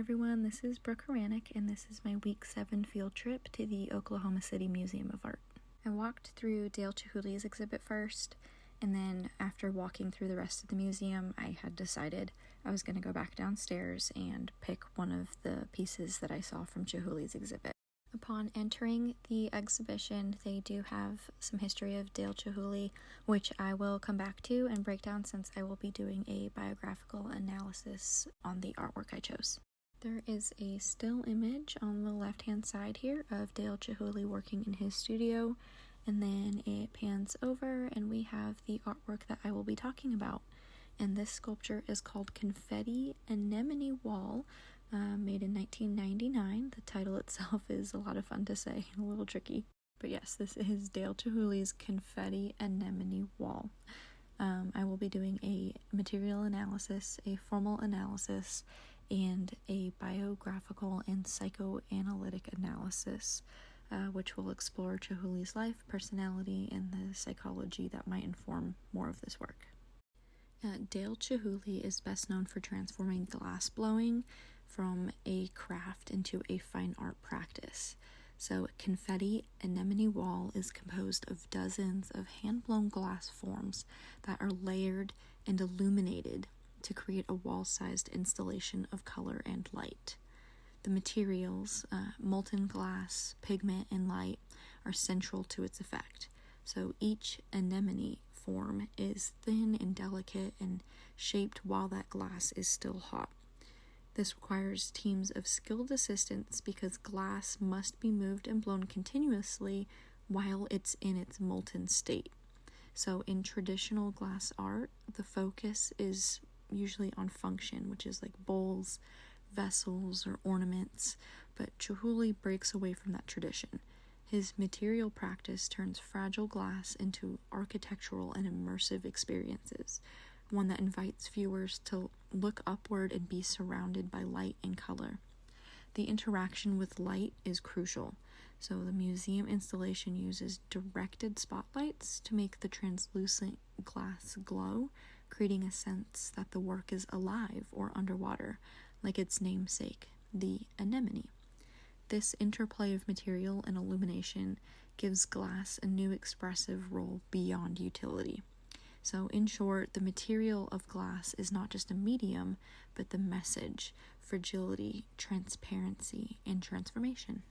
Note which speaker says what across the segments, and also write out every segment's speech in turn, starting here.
Speaker 1: everyone, this is Brooke Hranek, and this is my week 7 field trip to the Oklahoma City Museum of Art. I walked through Dale Chihuly's exhibit first, and then after walking through the rest of the museum, I had decided I was going to go back downstairs and pick one of the pieces that I saw from Chihuly's exhibit. Upon entering the exhibition, they do have some history of Dale Chihuly, which I will come back to and break down since I will be doing a biographical analysis on the artwork I chose. There is a still image on the left-hand side here of Dale Chihuly working in his studio, and then it pans over and we have the artwork that I will be talking about. And this sculpture is called Confetti, Anemone Wall, made in 1999. The title itself is a lot of fun to say and a little tricky. But yes, this is Dale Chihuly's Confetti Anemone Wall. I will be doing a material analysis, a formal analysis, and a biographical and psychoanalytic analysis, which will explore Chihuly's life, personality, and the psychology that might inform more of this work. Dale Chihuly is best known for transforming glass blowing from a craft into a fine art practice. So Confetti Anemone Wall is composed of dozens of hand-blown glass forms that are layered and illuminated to create a wall-sized installation of color and light. The materials, molten glass, pigment, and light, are central to its effect. So each anemone form is thin and delicate and shaped while that glass is still hot. This requires teams of skilled assistants because glass must be moved and blown continuously while it's in its molten state. So in traditional glass art, the focus is usually on function, which is like bowls, vessels, or ornaments, but Chihuly breaks away from that tradition. His material practice turns fragile glass into architectural and immersive experiences, one that invites viewers to look upward and be surrounded by light and color. The interaction with light is crucial, so the museum installation uses directed spotlights to make the translucent glass glow, creating a sense that the work is alive or underwater, like its namesake, the anemone. This interplay of material and illumination gives glass a new expressive role beyond utility. So in short, the material of glass is not just a medium, but the message, fragility, transparency, and transformation.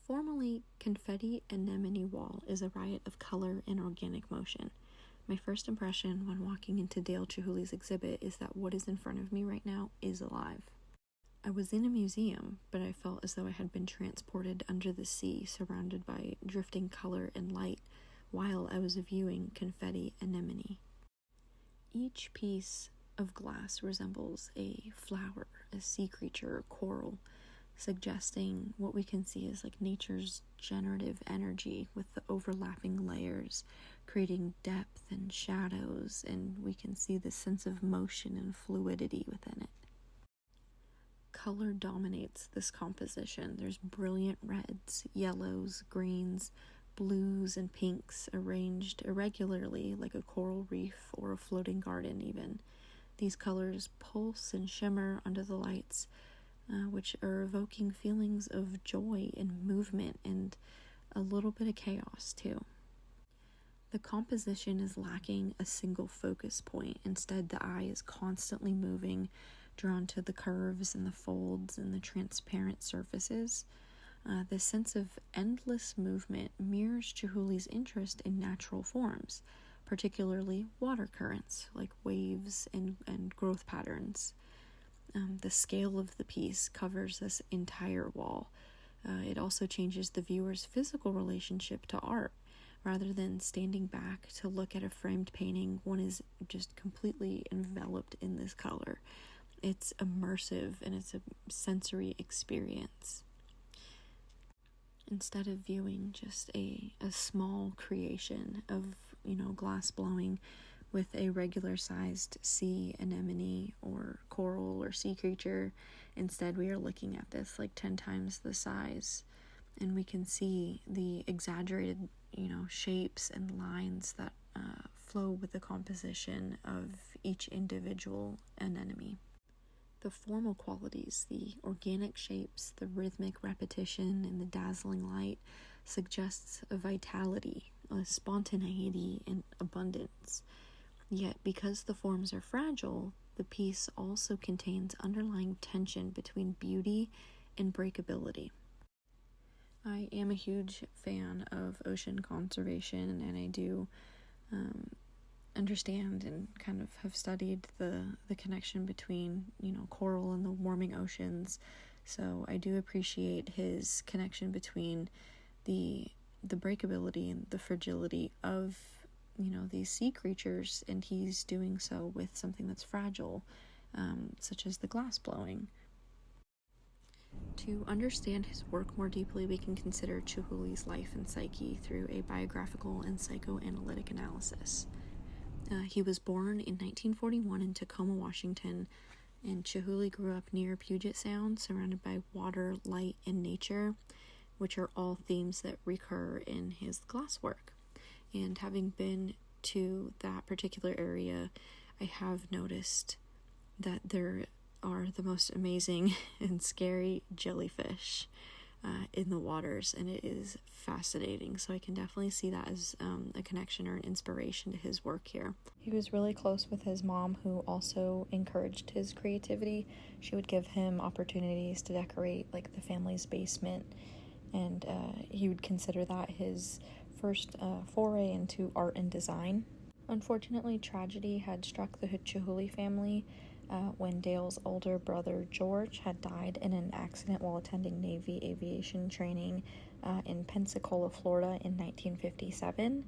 Speaker 1: Formally, Confetti Anemone Wall is a riot of color and organic motion. My first impression when walking into Dale Chihuly's exhibit is that what is in front of me right now is alive. I was in a museum, but I felt as though I had been transported under the sea, surrounded by drifting color and light, while I was viewing Confetti Anemone. Each piece of glass resembles a flower, a sea creature, or coral, suggesting what we can see as like nature's generative energy with the overlapping layers, creating depth and shadows, and we can see the sense of motion and fluidity within it. Color dominates this composition. There's brilliant reds, yellows, greens, blues, and pinks arranged irregularly like a coral reef or a floating garden even. These colors pulse and shimmer under the lights, which are evoking feelings of joy and movement and a little bit of chaos too. The composition is lacking a single focus point. Instead, the eye is constantly moving, drawn to the curves and the folds and the transparent surfaces. This sense of endless movement mirrors Chihuly's interest in natural forms, particularly water currents like waves and growth patterns. The scale of the piece covers this entire wall. It also changes the viewer's physical relationship to art. Rather than standing back to look at a framed painting, one is just completely enveloped in this color. It's immersive and it's a sensory experience. Instead of viewing just a small creation of, glass blowing with a regular sized sea anemone or coral or sea creature, instead we are looking at this like 10 times the size, and we can see the exaggerated, shapes and lines that flow with the composition of each individual anemone. The formal qualities, the organic shapes, the rhythmic repetition, and the dazzling light suggests a vitality, a spontaneity, and abundance. Yet, because the forms are fragile, the piece also contains underlying tension between beauty and breakability. I am a huge fan of ocean conservation, and I do understand and kind of have studied the connection between, coral and the warming oceans. So I do appreciate his connection between the breakability and the fragility of, these sea creatures, and he's doing so with something that's fragile, such as the glass blowing. To understand his work more deeply, we can consider Chihuly's life and psyche through a biographical and psychoanalytic analysis. He was born in 1941 in Tacoma, Washington, and Chihuly grew up near Puget Sound, surrounded by water, light, and nature, which are all themes that recur in his glasswork. And having been to that particular area, I have noticed that there are the most amazing and scary jellyfish in the waters, and it is fascinating. So I can definitely see that as a connection or an inspiration to his work here. He was really close with his mom, who also encouraged his creativity. She would give him opportunities to decorate like the family's basement, and he would consider that his first foray into art and design. Unfortunately, tragedy had struck the Chihuly family when Dale's older brother George had died in an accident while attending Navy aviation training in Pensacola, Florida in 1957.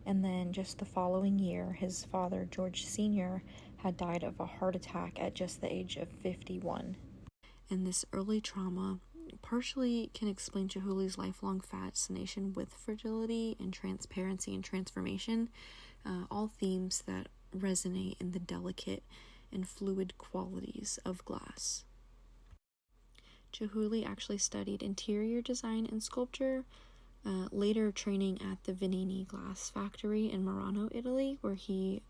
Speaker 1: And then just the following year, his father, George Sr., had died of a heart attack at just the age of 51. And this early trauma partially can explain Chihuly's lifelong fascination with fragility and transparency and transformation, all themes that resonate in the delicate and fluid qualities of glass. Chihuly actually studied interior design and sculpture, later training at the Venini glass factory in Murano, Italy, where he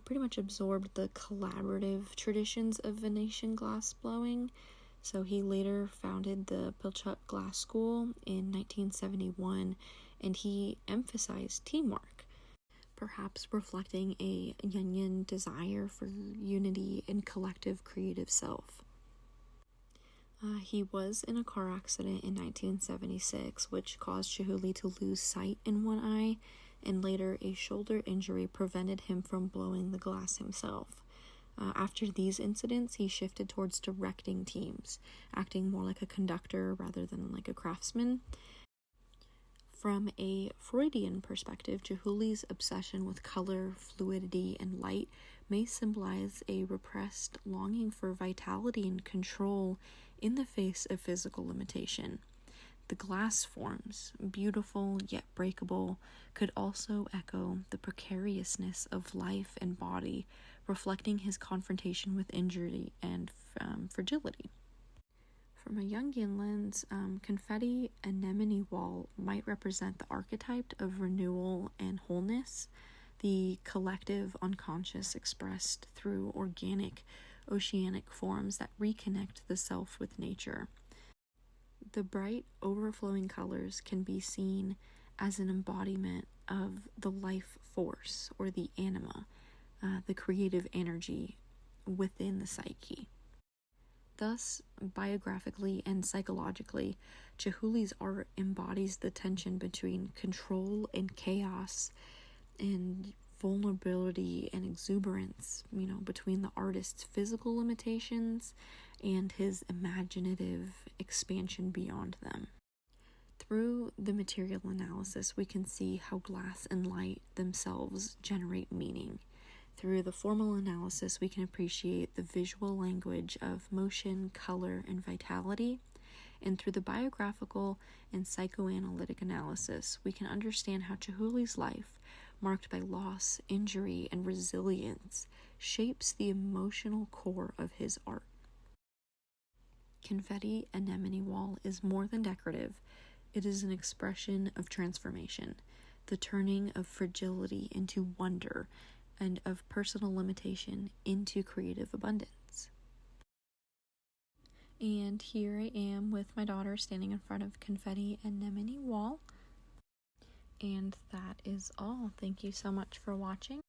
Speaker 1: pretty much absorbed the collaborative traditions of Venetian glass blowing. So he later founded the Pilchuck Glass School in 1971, and he emphasized teamwork, perhaps reflecting a Jungian desire for unity and collective creative self. He was in a car accident in 1976, which caused Chihuly to lose sight in one eye, and later a shoulder injury prevented him from blowing the glass himself. After these incidents, he shifted towards directing teams, acting more like a conductor rather than like a craftsman. From a Freudian perspective, Chihuly's obsession with color, fluidity, and light may symbolize a repressed longing for vitality and control in the face of physical limitation. The glass forms, beautiful yet breakable, could also echo the precariousness of life and body, reflecting his confrontation with injury and fragility. From a Jungian lens, Confetti Anemone wall might represent the archetype of renewal and wholeness, the collective unconscious expressed through organic, oceanic forms that reconnect the self with nature. The bright, overflowing colors can be seen as an embodiment of the life force, or the anima, the creative energy within the psyche. Thus, biographically and psychologically, Chihuly's art embodies the tension between control and chaos, and vulnerability and exuberance, between the artist's physical limitations and his imaginative expansion beyond them. Through the material analysis, we can see how glass and light themselves generate meaning. Through the formal analysis, we can appreciate the visual language of motion, color, and vitality. And through the biographical and psychoanalytic analysis, we can understand how Chihuly's life, marked by loss, injury, and resilience, shapes the emotional core of his art. Confetti Anemone wall is more than decorative. It is an expression of transformation, the turning of fragility into wonder, and of personal limitation into creative abundance. And here I am with my daughter standing in front of Confetti Anemone wall. And that is all. Thank you so much for watching.